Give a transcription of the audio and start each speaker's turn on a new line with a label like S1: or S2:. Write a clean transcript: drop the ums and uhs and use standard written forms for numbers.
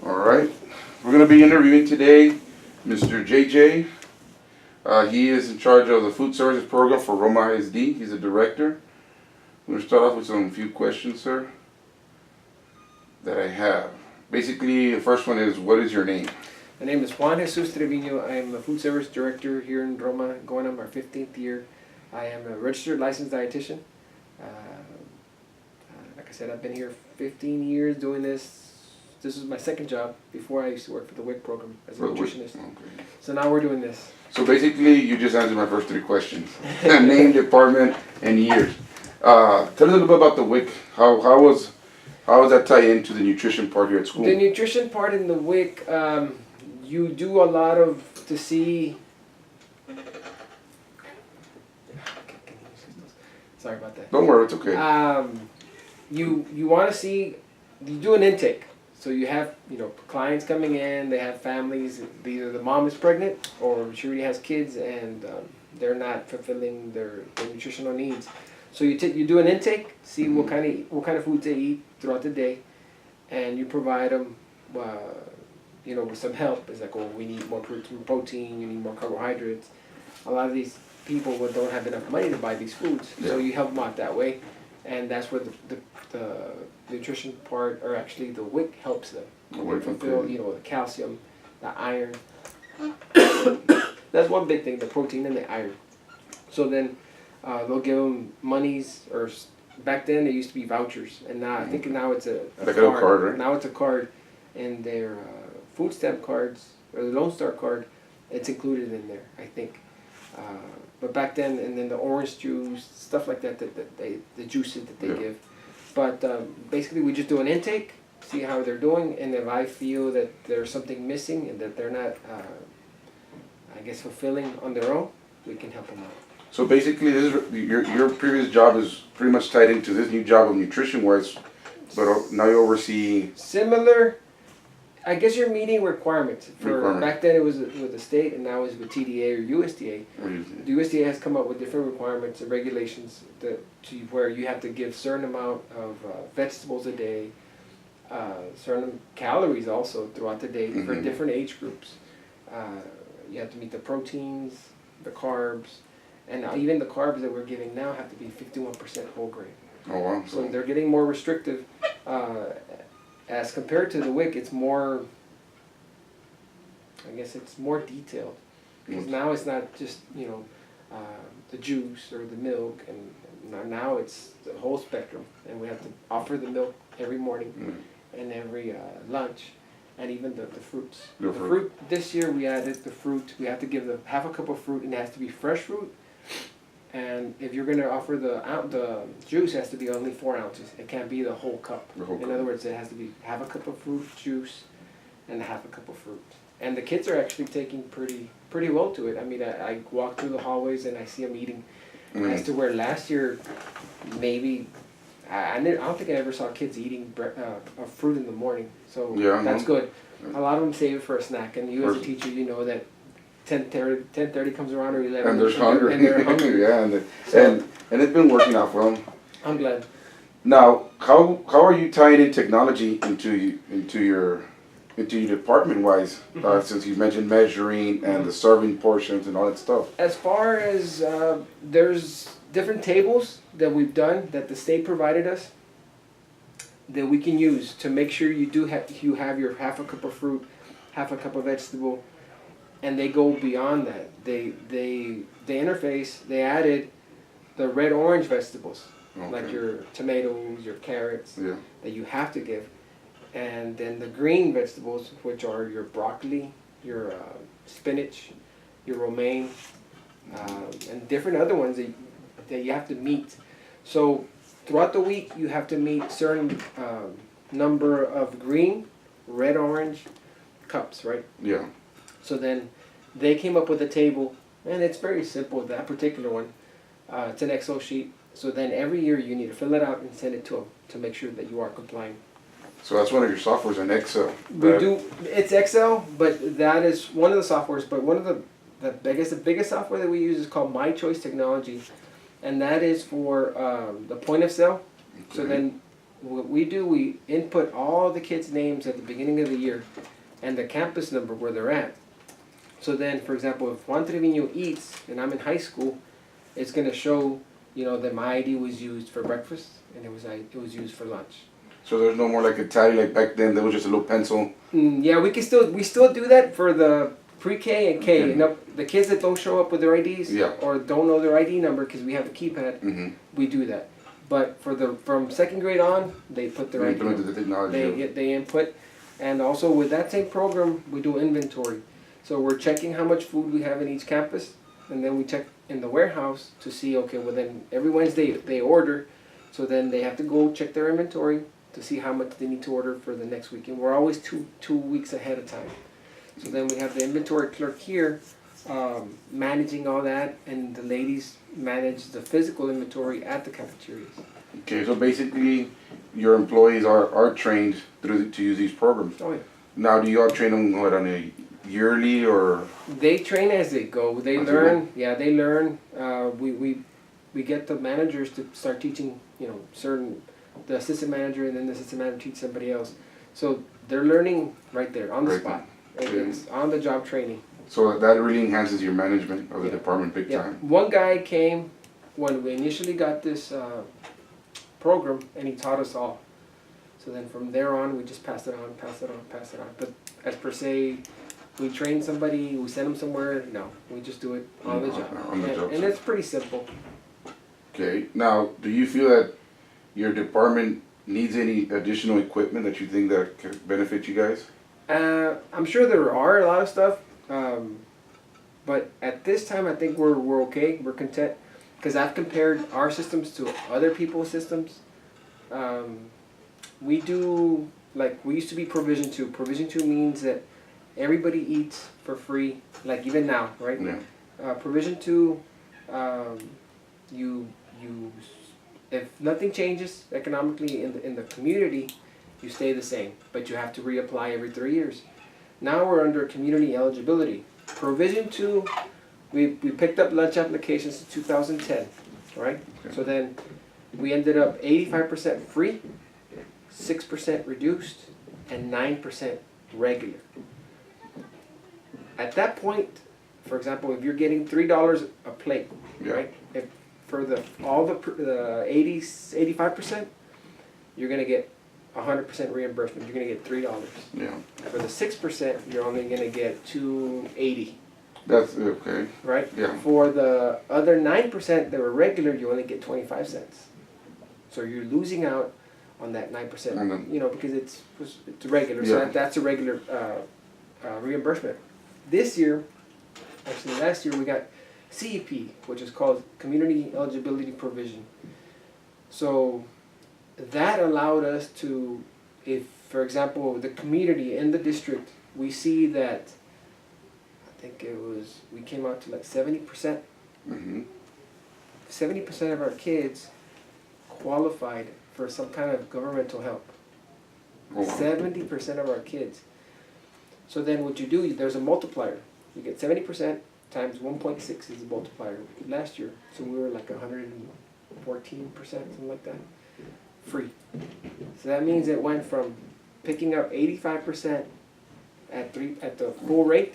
S1: All right. We're going to be interviewing today Mr. JJ. He is in charge of the food services program for Roma ISD. He's a director. I'm going to start off with some few questions, sir, that I have. Basically, the first one is, what is your name?
S2: My name is Juan Jesus Trevino. I am a food service director here in Roma, going on my 15th year. I am a registered licensed dietitian. Like I said, I've been here 15 years doing this. This is my second job. Before I used to work for the WIC program as a nutritionist. Okay. So now we're doing this.
S1: So basically, you just answered my first three questions. Name, department, and years. Tell us a little bit about the WIC. How does that tie into the nutrition part here at school?
S2: The nutrition part in the WIC, you do a lot of, to see, sorry about that.
S1: Don't worry, it's okay.
S2: You want to see, you do an intake. So you have, clients coming in, they have families, either the mom is pregnant or she already has kids and they're not fulfilling their nutritional needs. So you do an intake, see what kind of foods they eat throughout the day, and you provide them, with some help. It's like, oh, we need more protein, you need more carbohydrates. A lot of these people don't have enough money to buy these foods, so you help them out that way, and that's where the nutrition part, or actually the WIC, helps them. They fulfill, the calcium, the iron. That's one big thing, the protein and the iron. So then they'll give them monies, or back then it used to be vouchers, and now I think now it's a
S1: card, right?
S2: Now it's a card, and their food stamp cards, or the Lone Star card, it's included in there, I think. But back then, and then the orange juice, stuff like that, the juices that they give. But basically, we just do an intake, see how they're doing, and if I feel that there's something missing and that they're not, fulfilling on their own, we can help them out.
S1: So basically, this is, your previous job is pretty much tied into this new job of nutrition-wise, but now you oversee...
S2: Similar. I guess you're meeting requirements. Back then it was with the state, and now it's with TDA or USDA. The USDA has come up with different requirements and regulations where you have to give certain amount of vegetables a day, certain calories also throughout the day for different age groups. You have to meet the proteins, the carbs, and even the carbs that we're giving now have to be 51% whole grain.
S1: Oh wow!
S2: So they're getting more restrictive. As compared to the WIC, it's more, it's more detailed. Because now it's not just, the juice or the milk, and now it's the whole spectrum. And we have to offer the milk every morning and every lunch, and even the fruits. The fruit, this year we added the fruit. We have to give them half a cup of fruit, and it has to be fresh fruit. And if you're going to offer the juice, it has to be only 4 ounces. It can't be the whole cup. In other words, it has to be half a cup of fruit juice and half a cup of fruit. And the kids are actually taking pretty well to it. I mean, I walk through the hallways and I see them eating. As to where last year, maybe, I don't think I ever saw kids eating fruit in the morning. So that's good. A lot of them save it for a snack. And you as a teacher, you know that 10:30 comes around, or 11,
S1: and they're hungry. And it's been working out for them.
S2: I'm glad.
S1: Now, how are you tying in technology into your department wise? Since you mentioned measuring and the serving portions and all that stuff.
S2: As far as there's different tables that we've done that the state provided us that we can use to make sure you have your half a cup of fruit, half a cup of vegetable. And they go beyond that. They interface. They added the red-orange vegetables, like your tomatoes, your carrots, that you have to give, and then the green vegetables, which are your broccoli, your spinach, your romaine, and different other ones that you have to meet. So throughout the week, you have to meet certain number of green, red, orange cups, right?
S1: Yeah.
S2: So then they came up with a table, and it's very simple, that particular one. It's an Excel sheet. So then every year you need to fill it out and send it to them to make sure that you are complying.
S1: So that's one of your softwares in Excel.
S2: It's Excel, but that is one of the softwares. But one of the biggest software that we use is called My Choice Technology, and that is for the point of sale. Okay. So then what we do, we input all the kids' names at the beginning of the year and the campus number where they're at. So then, for example, if Juan Trevino eats and I'm in high school, it's gonna show, you know, that my ID was used for breakfast and it was used for lunch.
S1: So there's no more like a tally like back then. There was just a little pencil.
S2: Yeah, we still do that for the pre-K and K.
S1: Okay.
S2: And the kids that don't show up with their IDs
S1: Yeah.
S2: or don't know their ID number because we have a keypad,
S1: Mm-hmm.
S2: we do that. But from second grade on, they put their
S1: They
S2: ID
S1: implemented
S2: number.
S1: the technology.
S2: They input, and also with that same program, we do inventory. So we're checking how much food we have in each campus, and then we check in the warehouse to see, okay, well then every Wednesday they order, so then they have to go check their inventory to see how much they need to order for the next week. And we're always two weeks ahead of time. So then we have the inventory clerk here managing all that, and the ladies manage the physical inventory at the cafeterias.
S1: Okay, so basically, your employees are trained to use these programs.
S2: Oh yeah.
S1: Now, do you all train them what, on a yearly or?
S2: They train as they go. They
S1: As they
S2: learn. Yeah, they learn. We get the managers to start teaching. You know, the assistant manager, and then the assistant manager teach somebody else. So they're learning right there on the
S1: Right
S2: spot.
S1: there.
S2: And it's on the job training.
S1: So that really enhances your management of the
S2: Yeah.
S1: department big
S2: Yeah.
S1: time.
S2: One guy came when we initially got this program, and he taught us all. So then from there on, we just passed it on, passed it on, passed it on. But as per se, we train somebody, we send them somewhere. No, we just do it on the job.
S1: On the job.
S2: And it's pretty simple.
S1: Okay, now, do you feel that your department needs any additional equipment that you think that could benefit you guys?
S2: I'm sure there are a lot of stuff, but at this time I think we're okay. We're content because I've compared our systems to other people's systems. We do like we used to be Provision 2. Provision 2 means that everybody eats for free, like even now, right?
S1: Yeah.
S2: Provision 2, you if nothing changes economically in the community, you stay the same, but you have to reapply every 3 years. Now we're under community eligibility. Provision 2, we picked up lunch applications in 2010, right?
S1: Okay.
S2: So then we ended up 85% free, 6% reduced, and 9% regular. At that point, for example, if you're getting $3 a plate,
S1: Yeah.
S2: right? If for the 85%, you're gonna get 100% reimbursement. You're gonna get $3.
S1: Yeah.
S2: For the 6%, you're only gonna get $2.80,
S1: That's okay.
S2: right?
S1: Yeah.
S2: For the other 9% that were regular, you only get 25 cents. So you're losing out on that 9%.
S1: And then-
S2: You know, because it's regular.
S1: Yeah.
S2: So that's a regular reimbursement. This year, actually last year, we got CEP, which is called Community Eligibility Provision. So that allowed us to, if, for example, the community in the district, we see that, I think we came out to like 70%.
S1: Mm-hmm.
S2: 70% of our kids qualified for some kind of governmental help.
S1: Oh, wow.
S2: 70% of our kids. So then what you do, there's a multiplier. You get 70% times 1.6 is the multiplier last year. So we were like 114%, something like that. Free. So that means it went from picking up 85% at the full rate